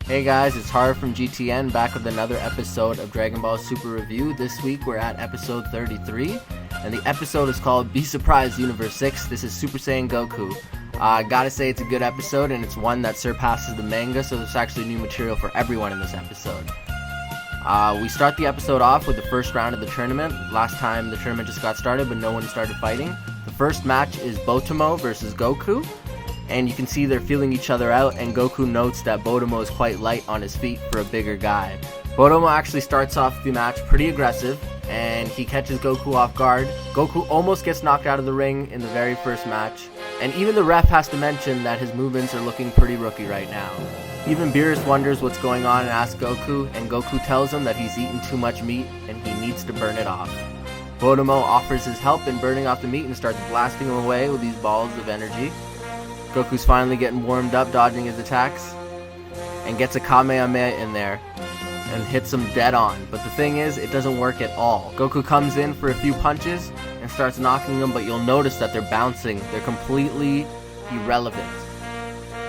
Hey guys, it's Har from GTN back with another episode of Dragonball Super Review. This week we're at episode 33, and the episode is called Be Surprised Universe 6. This is Super Saiyan Goku. I gotta say it's a good episode, and it's one that surpasses the manga, so there's actually new material for everyone in this episode. We start the episode off with the first round of the tournament. Last time the tournament just got started, but no one started fighting. The first match is Botomo versus Goku. And you can see they're feeling each other out, and Goku notes that Bodomo is quite light on his feet for a bigger guy. Bodomo actually starts off the match pretty aggressive, and he catches Goku off guard. Goku almost gets knocked out of the ring in the very first match, and even the ref has to mention that his movements are looking pretty rookie right now. Even Beerus wonders what's going on and asks Goku, and Goku tells him that he's eaten too much meat and he needs to burn it off. Bodomo offers his help in burning off the meat and starts blasting him away with these balls of energy. Goku's finally getting warmed up, dodging his attacks, and gets a Kamehameha in there and hits him dead on. But the thing is, it doesn't work at all. Goku comes in for a few punches and starts knocking them, but you'll notice that they're bouncing. They're completely irrelevant.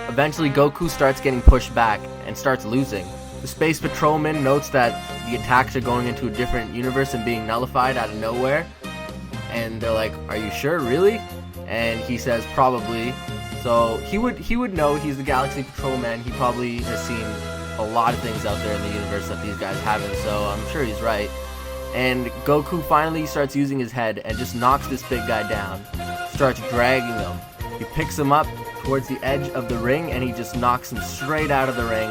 Eventually, Goku starts getting pushed back and starts losing. The Space Patrolman notes that the attacks are going into a different universe and being nullified out of nowhere. And they're like, "Are you sure, really?" And he says, "Probably." So he would know. He's the Galaxy Patrolman. He probably has seen a lot of things out there in the universe that these guys haven't, so I'm sure he's right. And Goku finally starts using his head and just knocks this big guy down. Starts dragging him. He picks him up towards the edge of the ring and he just knocks him straight out of the ring,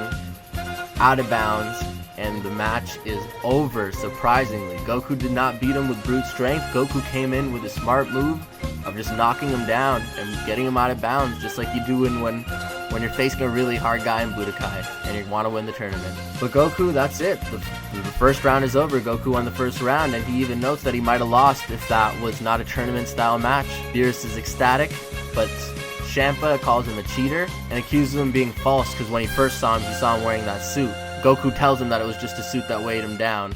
out of bounds, and the match is over, surprisingly. Goku did not beat him with brute strength. Goku came in with a smart move of just knocking him down and getting him out of bounds, just like you do when you're facing a really hard guy in Budokai and you want to win the tournament. But Goku, that's it. The first round is over. Goku won the first round, and he even notes that he might have lost if that was not a tournament-style match. Beerus is ecstatic, but Champa calls him a cheater and accuses him of being false because when he first saw him, he saw him wearing that suit. Goku tells him that it was just a suit that weighed him down.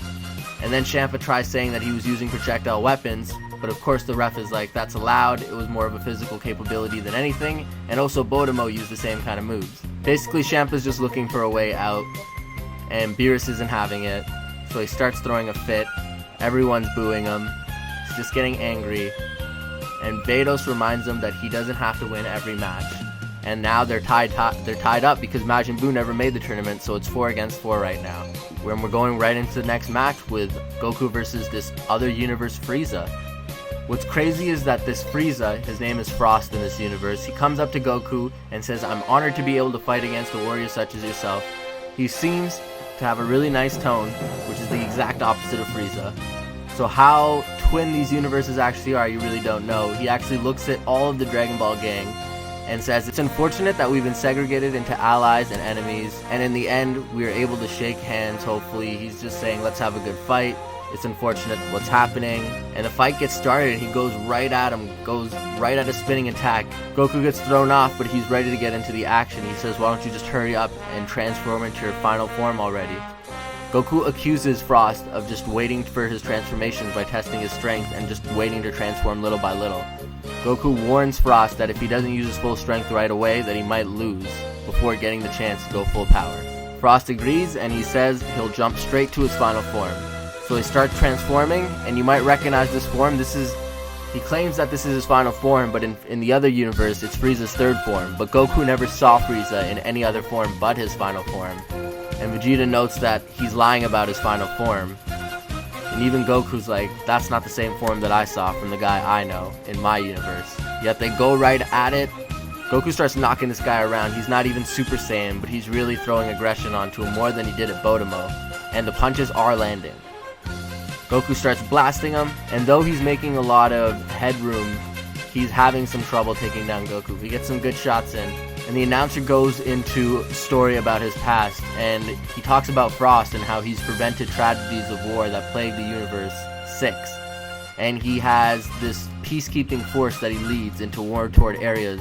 And then Champa tries saying that he was using projectile weapons, but of course the ref is like, that's allowed, it was more of a physical capability than anything, and also Bodomo used the same kind of moves. Basically, Champa's just looking for a way out, and Beerus isn't having it, so he starts throwing a fit. Everyone's booing him, he's just getting angry, and Vados reminds him that he doesn't have to win every match. And now they're tied up because Majin Buu never made the tournament, so it's 4 against 4 right now. When we're going right into the next match with Goku versus this other universe Frieza. What's crazy is that this Frieza, his name is Frost in this universe, he comes up to Goku and says, "I'm honored to be able to fight against a warrior such as yourself." He seems to have a really nice tone, which is the exact opposite of Frieza. So how twin these universes actually are, you really don't know. He actually looks at all of the Dragon Ball gang and says, "It's unfortunate that we've been segregated into allies and enemies, and in the end, we are able to shake hands, hopefully." He's just saying, let's have a good fight. It's unfortunate what's happening. And the fight gets started, and he goes right at him, goes right at a spinning attack. Goku gets thrown off, but he's ready to get into the action. He says, "Why don't you just hurry up and transform into your final form already?" Goku accuses Frost of just waiting for his transformations by testing his strength and just waiting to transform little by little. Goku warns Frost that if he doesn't use his full strength right away, that he might lose before getting the chance to go full power. Frost agrees, and he says he'll jump straight to his final form. So he starts transforming, and you might recognize this form. He claims that this is his final form, but in the other universe, it's Frieza's third form. But Goku never saw Frieza in any other form but his final form. And Vegeta notes that he's lying about his final form. And even Goku's like, that's not the same form that I saw from the guy I know in my universe. Yet they go right at it. Goku starts knocking this guy around. He's not even Super Saiyan, but he's really throwing aggression onto him more than he did at Bodomo. And the punches are landing. Goku starts blasting him, and though he's making a lot of headroom, he's having some trouble taking down Goku. He gets some good shots in, and the announcer goes into a story about his past, and he talks about Frost and how he's prevented tragedies of war that plague the universe 6. And he has this peacekeeping force that he leads into war-torn areas,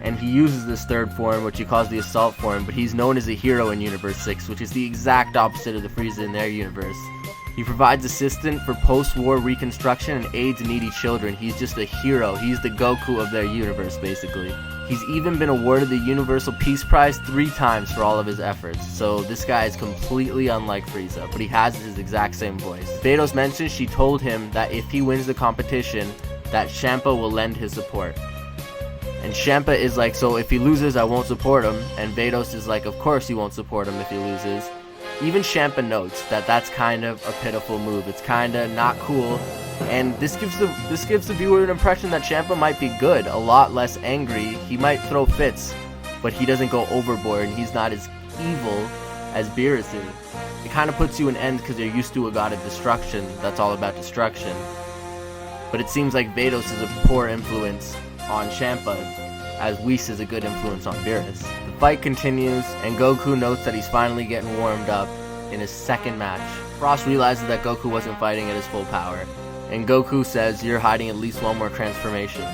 and he uses this third form, which he calls the assault form, but he's known as a hero in Universe 6, which is the exact opposite of the Frieza in their universe. He provides assistance for post-war reconstruction and aids needy children. He's just a hero. He's the Goku of their universe, basically. He's even been awarded the Universal Peace Prize 3 times for all of his efforts, so this guy is completely unlike Frieza, but he has his exact same voice. Vados mentions she told him that if he wins the competition, that Champa will lend his support. And Champa is like, so if he loses, I won't support him, and Vados is like, of course you won't support him if he loses. Even Champa notes that that's kind of a pitiful move. It's kind of not cool. And this gives the viewer an impression that Champa might be good, a lot less angry. He might throw fits, but he doesn't go overboard, and he's not as evil as Beerus is. It kind of puts you an end because you're used to a god of destruction that's all about destruction. But it seems like Vados is a poor influence on Champa, as Whis is a good influence on Beerus. The fight continues, and Goku notes that he's finally getting warmed up in his second match. Frost realizes that Goku wasn't fighting at his full power, and Goku says, "You're hiding at least one more transformation."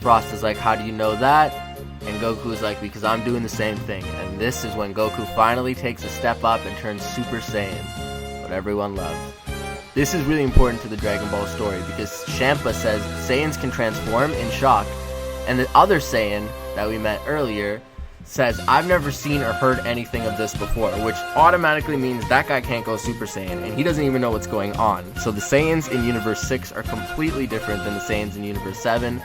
Frost is like, "How do you know that?" And Goku is like, "Because I'm doing the same thing." And this is when Goku finally takes a step up and turns Super Saiyan, what everyone loves. This is really important to the Dragon Ball story, because Champa says Saiyans can transform in shock, and the other Saiyan that we met earlier says, "I've never seen or heard anything of this before," which automatically means that guy can't go Super Saiyan, and he doesn't even know what's going on. So the Saiyans in Universe 6 are completely different than the Saiyans in Universe 7.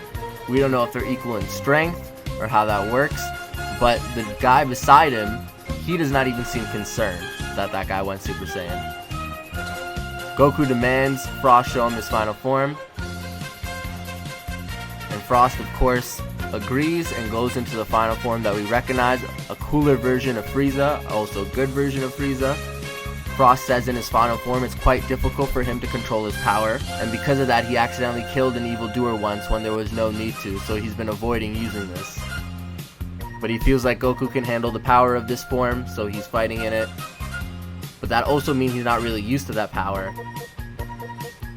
We don't know if they're equal in strength or how that works, but the guy beside him, he does not even seem concerned that that guy went Super Saiyan. Goku demands Frost show him his final form, and Frost, of course, agrees and goes into the final form that we recognize, a cooler version of Frieza, also a good version of Frieza. Frost says in his final form it's quite difficult for him to control his power, and because of that he accidentally killed an evildoer once when there was no need to, so he's been avoiding using this. But he feels like Goku can handle the power of this form, so he's fighting in it. But that also means he's not really used to that power,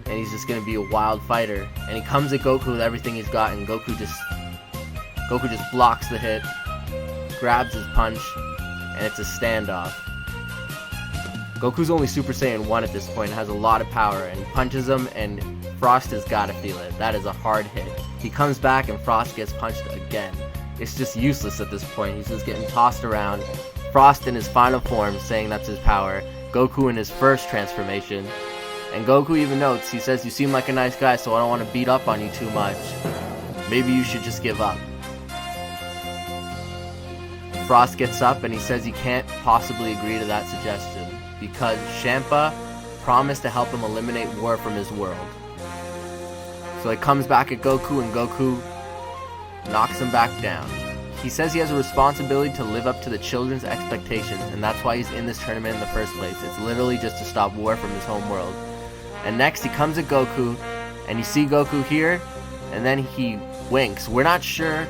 and he's just going to be a wild fighter. And he comes at Goku with everything he's got, and Goku just blocks the hit, grabs his punch, and it's a standoff. Goku's only Super Saiyan 1 at this point, has a lot of power, and he punches him, and Frost has got to feel it. That is a hard hit. He comes back, and Frost gets punched again. It's just useless at this point. He's just getting tossed around. Frost in his final form, saying that's his power. Goku in his first transformation. And Goku even notes, he says, "You seem like a nice guy, so I don't want to beat up on you too much. Maybe you should just give up." Frost gets up and he says he can't possibly agree to that suggestion, because Champa promised to help him eliminate war from his world. So he comes back at Goku, and Goku knocks him back down. He says he has a responsibility to live up to the children's expectations, and that's why he's in this tournament in the first place. It's literally just to stop war from his home world. And next he comes at Goku, and you see Goku here, and then he winks. We're not sure.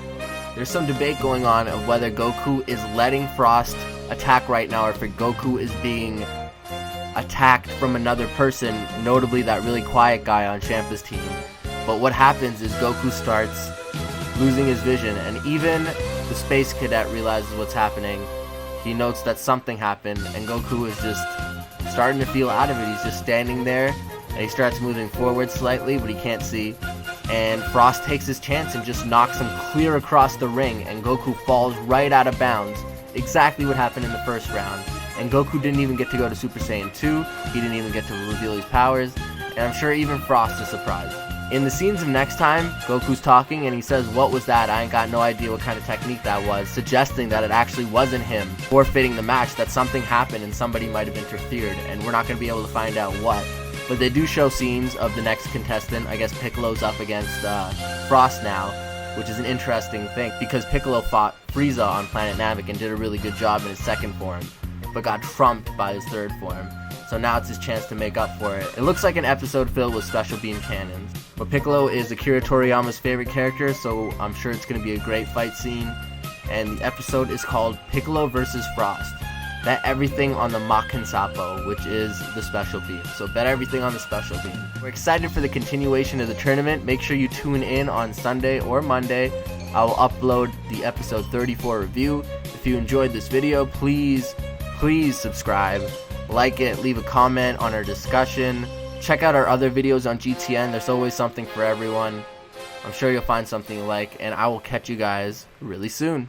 There's some debate going on of whether Goku is letting Frost attack right now, or if Goku is being attacked from another person, notably that really quiet guy on Champa's team. But what happens is Goku starts losing his vision, and even the space cadet realizes what's happening. He notes that something happened, and Goku is just starting to feel out of it. He's just standing there, and he starts moving forward slightly, but he can't see. And Frost takes his chance and just knocks him clear across the ring, and Goku falls right out of bounds. Exactly what happened in the first round. And Goku didn't even get to go to Super Saiyan 2, he didn't even get to reveal his powers, and I'm sure even Frost is surprised. In the scenes of next time, Goku's talking and he says, "What was that? I ain't got no idea what kind of technique that was," suggesting that it actually wasn't him forfeiting the match, that something happened and somebody might have interfered, and we're not going to be able to find out what. But they do show scenes of the next contestant. I guess Piccolo's up against Frost now, which is an interesting thing, because Piccolo fought Frieza on Planet Namek and did a really good job in his second form, but got trumped by his third form. So now it's his chance to make up for it. It looks like an episode filled with special beam cannons. But Piccolo is Akira Toriyama's favorite character, so I'm sure it's going to be a great fight scene. And the episode is called Piccolo vs. Frost. Bet everything on the Maken Sapo, which is the special beam. So bet everything on the special beam. We're excited for the continuation of the tournament. Make sure you tune in on Sunday or Monday. I will upload the episode 34 review. If you enjoyed this video, please subscribe. Like it, leave a comment on our discussion. Check out our other videos on GTN. There's always something for everyone. I'm sure you'll find something you like, and I will catch you guys really soon.